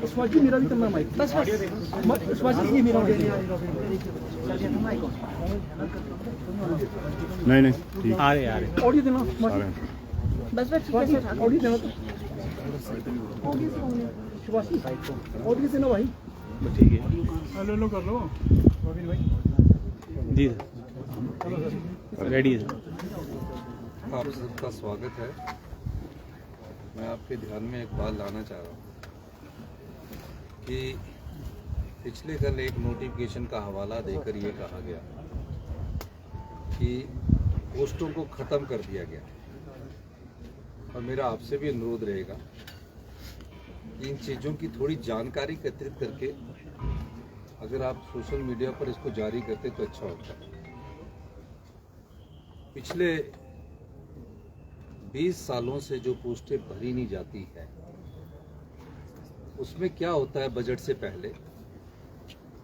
उस्मान जी मेरा भी करना माइक बस उस्मान जी ये मेरा नहीं ठीक आ रहे ऑडियो देना बस ठीक है सर। ऑडियो देना तो सुभाष जी ऑडियो देना भाई ठीक है हेलो लो कर लो रविन भाई जी रेडी है। आप सबका स्वागत है। मैं आपके ध्यान में एक बात लाना चाह रहा हूँ कि पिछले कल एक नोटिफिकेशन का हवाला देकर ये कहा गया कि पोस्टों को ख़त्म कर दिया गया, और मेरा आपसे भी अनुरोध रहेगा कि इन चीज़ों की थोड़ी जानकारी एकत्रित करके अगर आप सोशल मीडिया पर इसको जारी करते तो अच्छा होता। पिछले 20 सालों से जो पोस्टें भरी नहीं जाती है, उसमें क्या होता है, बजट से पहले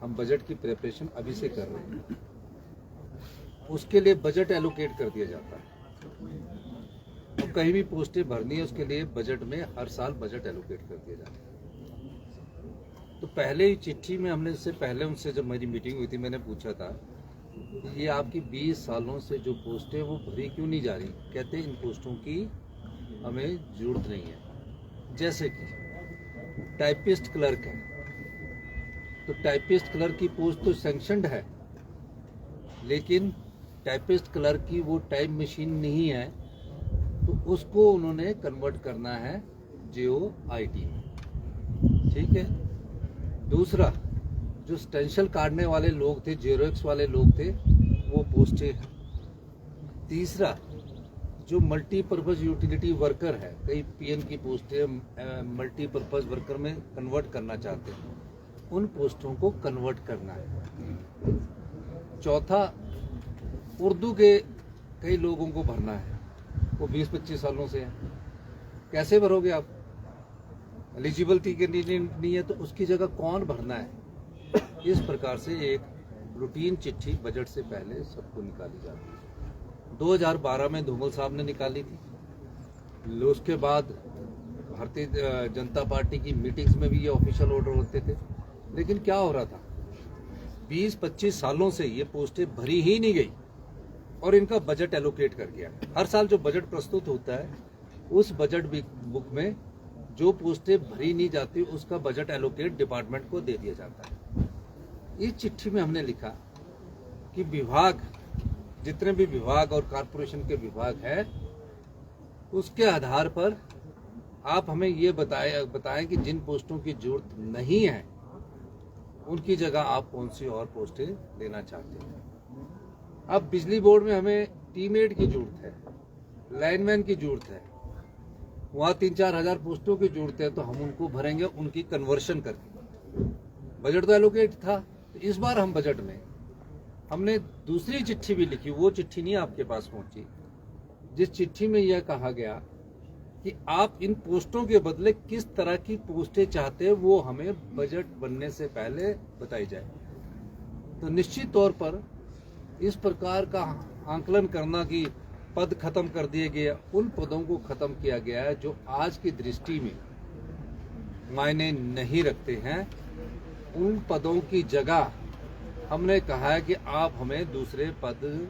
हम बजट की प्रिपरेशन अभी से कर रहे हैं, उसके लिए बजट एलोकेट कर दिया जाता है। तो कहीं भी पोस्टें भरनी है उसके लिए बजट में हर साल बजट एलोकेट कर दिया जाता है। तो पहले ही चिट्ठी में हमने इससे पहले उनसे जब मेरी मीटिंग हुई थी, मैंने पूछा था ये आपकी 20 सालों से जो पोस्टें वो भरी क्यों नहीं जा रही। कहते इन पोस्टों की हमें जरूरत नहीं है। जैसे कि टाइपिस्ट क्लर्क है, तो टाइपिस्ट क्लर्क की पोस्ट तो सैंक्शनड है, लेकिन टाइपिस्ट क्लर्क की वो टाइप मशीन नहीं है, तो उसको उन्होंने कन्वर्ट करना है JOIT में। ठीक है। दूसरा, जो स्टेंशल काटने वाले लोग थे, जेरोक्स वाले लोग थे, वो पोस्टें हैं। तीसरा, जो मल्टीपर्पज़ यूटिलिटी वर्कर है, कई PN की पोस्टें मल्टीपर्पज़ वर्कर में कन्वर्ट करना चाहते हैं, उन पोस्टों को कन्वर्ट करना है। चौथा, उर्दू के कई लोगों को भरना है, वो 20-25 सालों से है, कैसे भरोगे आप? एलिजिबिलिटी के नहीं है तो उसकी जगह कौन भरना है? इस प्रकार से एक रूटीन चिट्ठी बजट से पहले सबको निकाली जाती है। 2012 में धूमल साहब ने निकाली थी, उसके बाद भारतीय जनता पार्टी की मीटिंग्स में भी ये ऑफिशियल ऑर्डर होते थे। लेकिन क्या हो रहा था, 20-25 सालों से ये पोस्टें भरी ही नहीं गई और इनका बजट एलोकेट कर गया। हर साल जो बजट प्रस्तुत होता है, उस बजट बुक में जो पोस्टें भरी नहीं जाती उसका बजट एलोकेट डिपार्टमेंट को दे दिया जाता है। इस चिट्ठी में हमने लिखा कि विभाग, जितने भी विभाग और कॉरपोरेशन के विभाग है, उसके आधार पर आप हमें ये बताएं कि जिन पोस्टों की जरूरत नहीं है उनकी जगह आप कौन सी और पोस्टें लेना चाहते हैं। अब बिजली बोर्ड में हमें टीमएड की जरूरत है, लाइनमैन की जरूरत है, वहाँ 3-4 हज़ार पोस्टों की जरूरत है, तो हम उनको भरेंगे उनकी कन्वर्शन करके। बजट तो एलोकेट था, तो इस बार हम बजट में हमने दूसरी चिट्ठी भी लिखी, वो चिट्ठी नहीं आपके पास पहुंची, जिस चिट्ठी में यह कहा गया कि आप इन पोस्टों के बदले किस तरह की पोस्टें चाहते हैं वो हमें बजट बनने से पहले बताई जाए। तो निश्चित तौर पर इस प्रकार का आंकलन करना कि पद खत्म कर दिए गए, उन पदों को खत्म किया गया है जो आज की दृष्टि में मायने नहीं रखते हैं। उन पदों की जगह हमने कहा है कि आप हमें दूसरे पद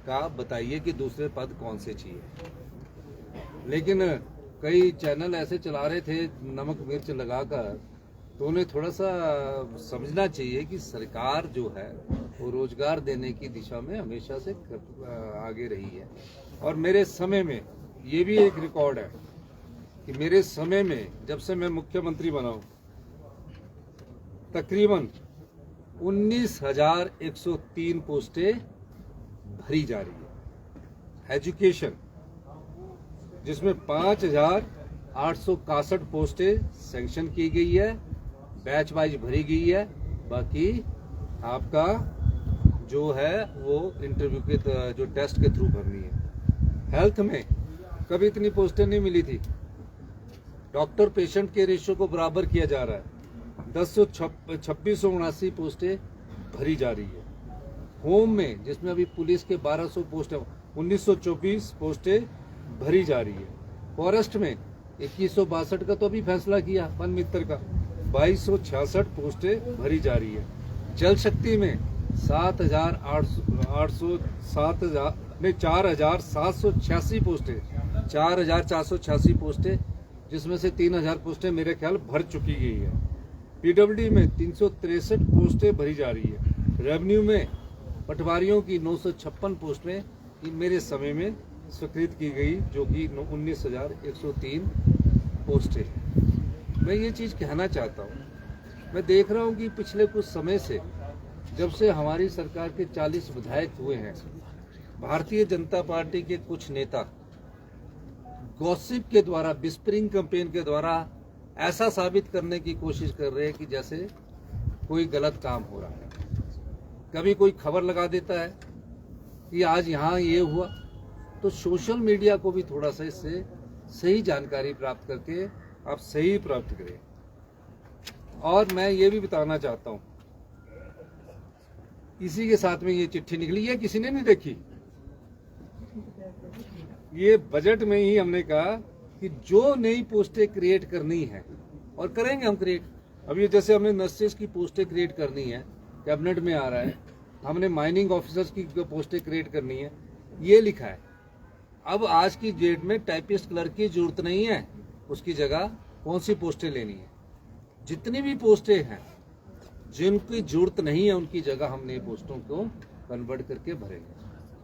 का बताइए कि दूसरे पद कौन से चाहिए। लेकिन कई चैनल ऐसे चला रहे थे नमक मिर्च लगाकर, तो उन्हें थोड़ा सा समझना चाहिए कि सरकार जो है वो रोजगार देने की दिशा में हमेशा से आगे रही है। और मेरे समय में ये भी एक रिकॉर्ड है कि मेरे समय में, जब से मैं मुख्यमंत्री बना हूं, तकरीबन 19,103 पोस्टें भरी जा रही है। एजुकेशन, जिसमें 5,861 पोस्टें सैंक्शन की गई है, बैच वाइज भरी गई है, बाकी आपका जो है वो इंटरव्यू के जो टेस्ट के थ्रू भरनी है। हेल्थ में कभी इतनी पोस्टें नहीं मिली थी। डॉक्टर पेशेंट के रेशियो को बराबर किया जा रहा है, 2679 पोस्टें भरी जा रही है। होम में, जिसमें अभी पुलिस के 1200 पोस्टें, 1924 पोस्टें भरी जा रही है। फॉरेस्ट में 2162 का तो अभी फैसला किया वन मित्र का, 2266 पोस्टें भरी जा रही है। जल शक्ति में 4,786 पोस्टें, 4,486 पोस्टें, जिसमें से 3,000 पोस्टें मेरे ख्याल भर चुकी गई है। पीडब्ल्यूडी में 363 पोस्टें भरी जा रही है। रेवेन्यू में पटवारियों की 956 पोस्टें मेरे समय में स्वीकृत की गई, जो कि 19,103 पोस्टें। मैं ये चीज़ कहना चाहता हूँ, मैं देख रहा हूँ कि पिछले कुछ समय से, जब से हमारी सरकार के 40 विधायक हुए हैं, भारतीय जनता पार्टी के कुछ नेता गॉसिप के द्वारा, विस्परिंग कैंपेन के द्वारा ऐसा साबित करने की कोशिश कर रहे हैं कि जैसे कोई गलत काम हो रहा है। कभी कोई खबर लगा देता है कि आज यहाँ ये हुआ, तो सोशल मीडिया को भी थोड़ा सा इससे सही जानकारी प्राप्त करके आप सही प्राप्त करें। और मैं ये भी बताना चाहता हूँ, इसी के साथ में ये चिट्ठी निकली है, किसी ने नहीं देखी। ये बजट में ही हमने कहा कि जो नई पोस्टें क्रिएट करनी है, और करेंगे हम क्रिएट। अब ये जैसे हमने नर्सेस की पोस्टें क्रिएट करनी है, कैबिनेट में आ रहा है। हमने माइनिंग ऑफिसर्स की पोस्टें क्रिएट करनी है, ये लिखा है। अब आज की डेट में टाइपिस्ट क्लर्क की जरूरत नहीं है, उसकी जगह कौन सी पोस्टें लेनी है। जितनी भी पोस्टें हैं, जिनकी जरूरत नहीं है, उनकी जगह हम नई पोस्टों को कन्वर्ट करके भरेंगे।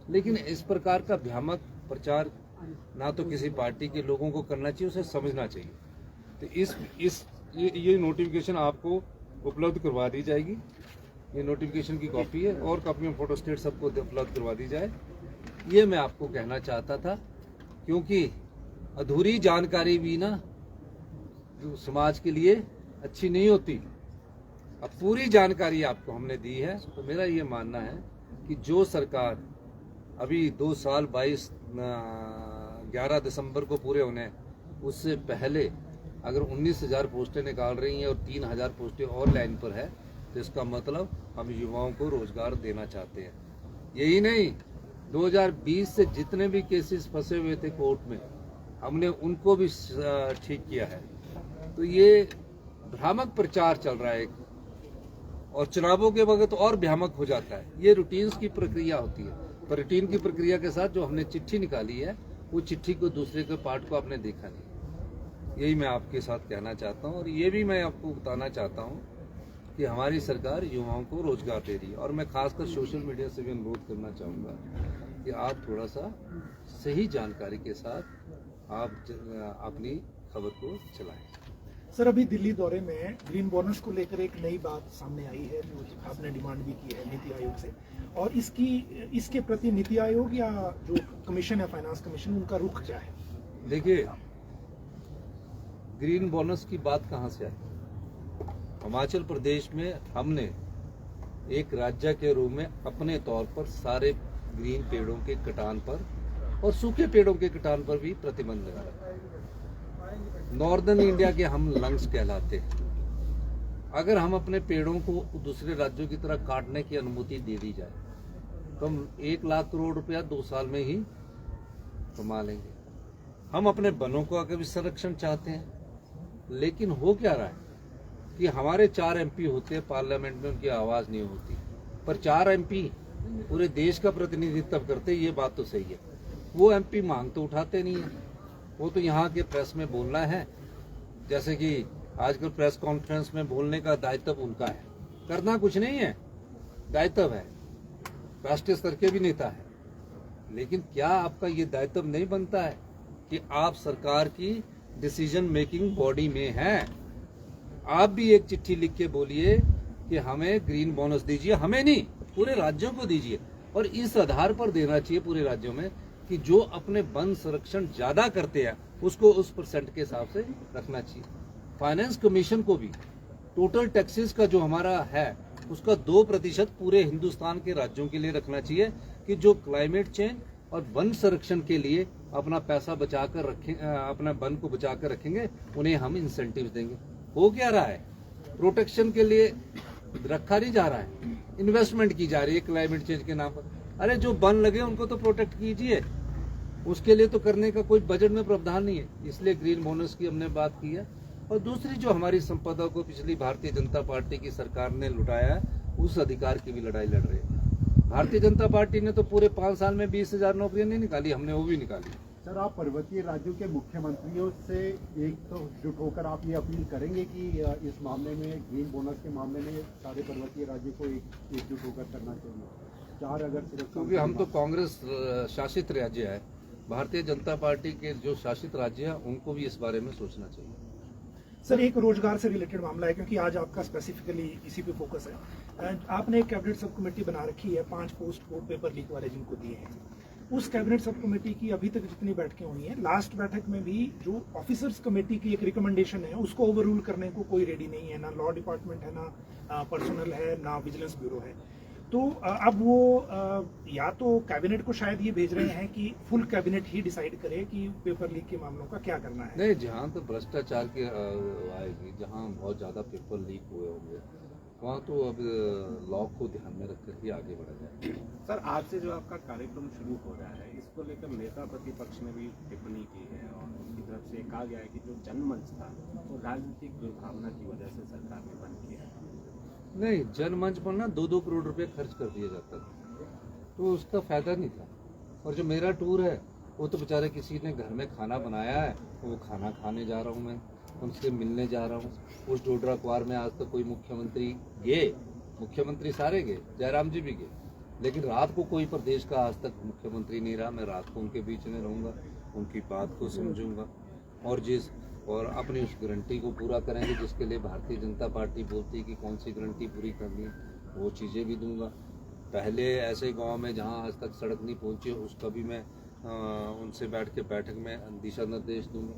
लेकिन इस प्रकार का भ्रामक प्रचार ना तो किसी पार्टी के लोगों को करना चाहिए, उसे समझना चाहिए। तो ये नोटिफिकेशन आपको उपलब्ध करवा दी जाएगी। ये नोटिफिकेशन की कॉपी है, और कॉपी में फोटोस्टेट सबको उपलब्ध करवा दी जाए। ये मैं आपको कहना चाहता था, क्योंकि अधूरी जानकारी भी ना समाज के लिए अच्छी नहीं होती। अब पूरी जानकारी आपको हमने दी है, तो मेरा ये मानना है कि जो सरकार अभी 2 साल 11 दिसंबर को पूरे होने, उससे पहले अगर 19,000 पोस्टें निकाल रही हैं और 3,000 पोस्टें और लाइन पर है, तो इसका मतलब हम युवाओं को रोजगार देना चाहते हैं। यही नहीं, 2020 से जितने भी केसेस फंसे हुए थे कोर्ट में, हमने उनको भी ठीक किया है। तो ये भ्रामक प्रचार चल रहा है, और चुनावों के वक्त तो और भ्रामक हो जाता है। ये रूटीन्स की प्रक्रिया होती है, पर रूटीन की प्रक्रिया के साथ जो हमने चिट्ठी निकाली है, वो चिट्ठी को दूसरे के पार्ट को आपने देखा नहीं। यही मैं आपके साथ कहना चाहता हूँ। और ये भी मैं आपको बताना चाहता हूँ कि हमारी सरकार युवाओं को रोजगार दे रही है। और मैं खासकर सोशल मीडिया से भी अनुरोध करना चाहूँगा कि आप थोड़ा सा सही जानकारी के साथ आप अपनी खबर को चलाएं। सर, अभी दिल्ली दौरे में ग्रीन बोनस को लेकर एक नई बात सामने आई है, जो आपने डिमांड भी की है नीति आयोग से, और इसके प्रति नीति आयोग या जो कमीशन है, फाइनेंस कमीशन, उनका रुख क्या है? देखिए, ग्रीन बोनस की बात कहां से आई? हिमाचल प्रदेश में हमने एक राज्य के रूप में अपने तौर पर सारे ग्रीन पेड़ों के कटान पर और सूखे पेड़ों के कटान पर भी प्रतिबंध लगा रखा है। नॉर्दर्न इंडिया के हम लंग्स कहलाते हैं। अगर हम अपने पेड़ों को दूसरे राज्यों की तरह काटने की अनुमति दे दी जाए, तो हम 1 लाख करोड़ रुपया 2 साल में ही कमा लेंगे। हम अपने वनों को अगर भी संरक्षण चाहते हैं, लेकिन हो क्या रहा है कि हमारे 4 MP होते हैं पार्लियामेंट में, उनकी आवाज नहीं होती। पर 4 MP पूरे देश का प्रतिनिधित्व करते, ये बात तो सही है। वो MP मांग तो उठाते नहीं है, वो तो यहाँ के प्रेस में बोलना है। जैसे कि आजकल प्रेस कॉन्फ्रेंस में बोलने का दायित्व उनका है, करना कुछ नहीं है, दायित्व है, राष्ट्रीय स्तर के भी नेता है। लेकिन क्या आपका ये दायित्व नहीं बनता है कि आप सरकार की डिसीजन मेकिंग बॉडी में हैं? आप भी एक चिट्ठी लिख के बोलिए कि हमें ग्रीन बोनस दीजिए, हमें नहीं, पूरे राज्यों को दीजिए। और इस आधार पर देना चाहिए पूरे राज्यों में कि जो अपने वन संरक्षण ज्यादा करते हैं, उसको उस % के हिसाब से रखना चाहिए। फाइनेंस कमीशन को भी टोटल टैक्सेस का जो हमारा है, उसका 2% पूरे हिंदुस्तान के राज्यों के लिए रखना चाहिए, कि जो क्लाइमेट चेंज और वन संरक्षण के लिए अपना पैसा बचाकर रखें, अपना वन को बचाकर रखेंगे, उन्हें हम इंसेंटिव देंगे। हो क्या रहा है? प्रोटेक्शन के लिए रखा नहीं जा रहा है, इन्वेस्टमेंट की जा रही है क्लाइमेट चेंज के नाम पर। अरे जो वन लगे उनको तो प्रोटेक्ट कीजिए, उसके लिए तो करने का कोई बजट में प्रावधान नहीं है। इसलिए ग्रीन बोनस की हमने बात की है। और दूसरी जो हमारी संपदा को पिछली भारतीय जनता पार्टी की सरकार ने लुटाया है, उस अधिकार की भी लड़ाई लड़ रहे हैं। भारतीय जनता पार्टी ने तो पूरे 5 साल में 20,000 नौकरियां नहीं निकाली, हमने वो भी निकाली। सर, आप पर्वतीय राज्यों के मुख्यमंत्रियों से एक तो जुट होकर आप ये अपील करेंगे कि इस मामले में, ग्रीन बोनस के मामले में, सारे पर्वतीय राज्यों को एकजुट होकर करना चाहिए। 4 अगर सिर्फ, क्योंकि हम तो कांग्रेस शासित राज्य है, भारतीय जनता पार्टी के जो शासित राज्य है उनको भी इस बारे में सोचना चाहिए। सर, एक रोजगार से रिलेटेड मामला है, क्योंकि आज आपका स्पेसिफिकली इसी पे फोकस है। आपने एक कैबिनेट सब कमेटी बना रखी है 5 पोस्ट को पेपर लीक वाले जिनको दिए हैं। उस कैबिनेट सब कमेटी की अभी तक जितनी बैठकें हुई हैं, लास्ट बैठक में भी जो ऑफिसर्स कमेटी की एक रिकमेंडेशन है उसको ओवररूल करने को कोई रेडी नहीं है। ना लॉ डिपार्टमेंट है, ना पर्सनल है, ना विजिलेंस ब्यूरो है। तो अब वो या तो कैबिनेट को शायद ये भेज रहे हैं कि फुल कैबिनेट ही डिसाइड करे कि पेपर लीक के मामलों का क्या करना है। नहीं, जहाँ तो भ्रष्टाचार की आएगी, जहाँ बहुत ज्यादा पेपर लीक हुए होंगे, वहाँ तो अब लॉ को ध्यान में रखकर ही आगे बढ़ा जाए। सर, आज से जो आपका कार्यक्रम शुरू हो रहा है, इसको लेकर नेता प्रतिपक्ष ने भी टिप्पणी की है और उनकी तरफ से कहा गया है कि जो जनमंच था वो राजनीतिक दुर्भावना की वजह से सरकार ने बंद किया। नहीं, जनमंच पर ना 2-2 करोड़ रुपए खर्च कर दिया जाता था, तो उसका फायदा नहीं था। और जो मेरा टूर है वो तो बेचारे किसी ने घर में खाना बनाया है, वो खाना खाने जा रहा हूँ मैं, उनसे मिलने जा रहा हूँ। उस डोडरा कुआर में आज तक कोई मुख्यमंत्री गए, मुख्यमंत्री सारे गए, जयराम जी भी गए, लेकिन रात को कोई प्रदेश का आज तक मुख्यमंत्री नहीं रहा। मैं रात को उनके बीच में रहूँगा, उनकी बात को समझूंगा और अपनी उस गारंटी को पूरा करेंगे जिसके लिए भारतीय जनता पार्टी बोलती है कि कौन सी गारंटी पूरी करनी है, वो चीज़ें भी दूंगा। पहले ऐसे गांव में जहां आज तक सड़क नहीं पहुंची, उसका भी मैं उनसे बैठ के बैठक में दिशा निर्देश दूंगा।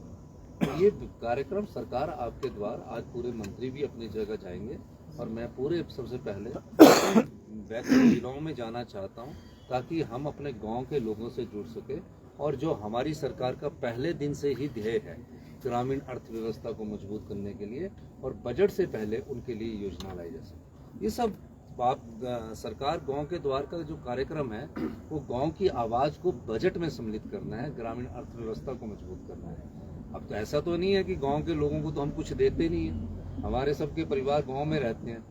तो ये कार्यक्रम सरकार आपके द्वार, आज पूरे मंत्री भी अपनी जगह जाएंगे और मैं पूरे सबसे पहले वैक्सीन जिलों में जाना चाहता हूँ ताकि हम अपने गाँव के लोगों से जुड़ सके। और जो हमारी सरकार का पहले दिन से ही ध्येय है ग्रामीण अर्थव्यवस्था को मजबूत करने के लिए, और बजट से पहले उनके लिए योजना लाई जा सके। ये सब सरकार गांव के द्वार का जो कार्यक्रम है वो गांव की आवाज को बजट में सम्मिलित करना है, ग्रामीण अर्थव्यवस्था को मजबूत करना है। अब तो ऐसा तो नहीं है कि गांव के लोगों को तो हम कुछ देते नहीं है, हमारे सबके परिवार गांव में रहते हैं,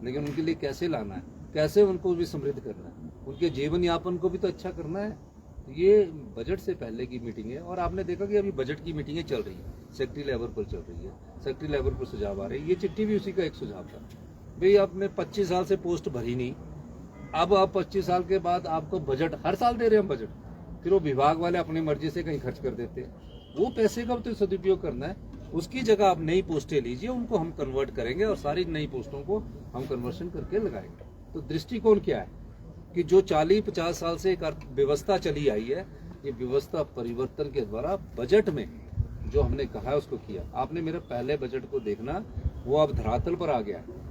लेकिन उनके लिए कैसे लाना है, कैसे उनको भी समृद्ध करना है, उनके जीवन यापन को भी तो अच्छा करना है। ये बजट से पहले की मीटिंग है और आपने देखा कि अभी बजट की मीटिंगें चल रही है, सेक्रेटरी लेवल पर चल रही है, सेक्रेटरी लेवल पर सुझाव आ रहे हैं। ये चिट्ठी भी उसी का एक सुझाव था। भाई आपने 25 साल से पोस्ट भरी नहीं, अब आप 25 साल के बाद आपको बजट हर साल दे रहे हैं बजट, फिर वो विभाग वाले अपनी मर्जी से कहीं खर्च कर देते हैं। वो पैसे का तो सदुपयोग करना है, उसकी जगह आप नई पोस्टें लीजिए, उनको हम कन्वर्ट करेंगे और सारी नई पोस्टों को हम कन्वर्शन करके लगाएंगे। तो दृष्टिकोण क्या है कि जो 40-50 साल से एक व्यवस्था चली आई है, ये व्यवस्था परिवर्तन के द्वारा बजट में जो हमने कहा है उसको किया। आपने मेरे पहले बजट को देखना, वो अब धरातल पर आ गया है।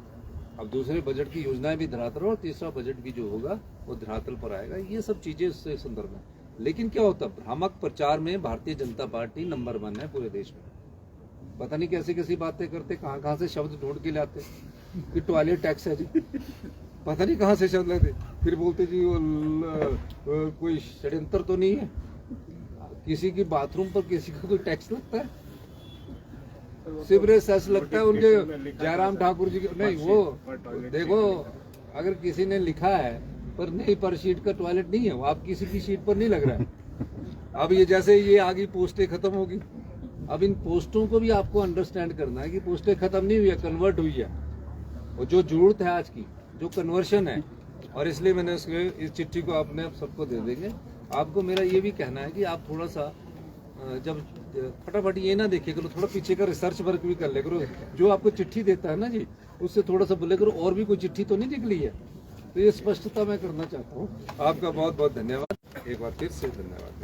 अब दूसरे बजट की योजनाएं भी धरातल और तीसरा बजट भी जो होगा वो धरातल पर आएगा। ये सब चीजें उससे संदर्भ में, लेकिन क्या होता है, भ्रामक प्रचार में भारतीय जनता पार्टी नंबर 1 है पूरे देश में। पता नहीं कैसी कैसी बातें करते, कहाँ से शब्द ढूंढ के लाते कि टॉयलेट टैक्स है जी, पता नहीं कहाँ से शब्द लाते, फिर बोलते जी वो कोई षड्यंत्र तो नहीं है, किसी की बाथरूम पर किसी का कोई टैक्स लगता है, सीवरेज सेस लगता है उनके जयराम ठाकुर जी के। नहीं, वो देखो अगर किसी ने लिखा है पर नहीं, पर शीट का टॉयलेट नहीं है, वो आप किसी की शीट पर नहीं लग रहा है। अब ये जैसे ये आगे पोस्टें खत्म होगी, अब इन पोस्टों को भी आपको अंडरस्टैंड करना है कि पोस्टें खत्म नहीं हुई है, कन्वर्ट हुई है। और जो जरूरत है आज की, जो कन्वर्शन है, और इसलिए मैंने इस चिट्ठी को आपने सबको दे देंगे। आपको मेरा ये भी कहना है कि आप थोड़ा सा जब फटाफट ये ना देखे करो, थोड़ा पीछे का रिसर्च वर्क भी कर ले करो। जो आपको चिट्ठी देता है ना जी, उससे थोड़ा सा बोले करो और भी कोई चिट्ठी तो नहीं निकली है। तो ये स्पष्टता मैं करना चाहता हूँ। आपका बहुत बहुत धन्यवाद, एक बार फिर से धन्यवाद।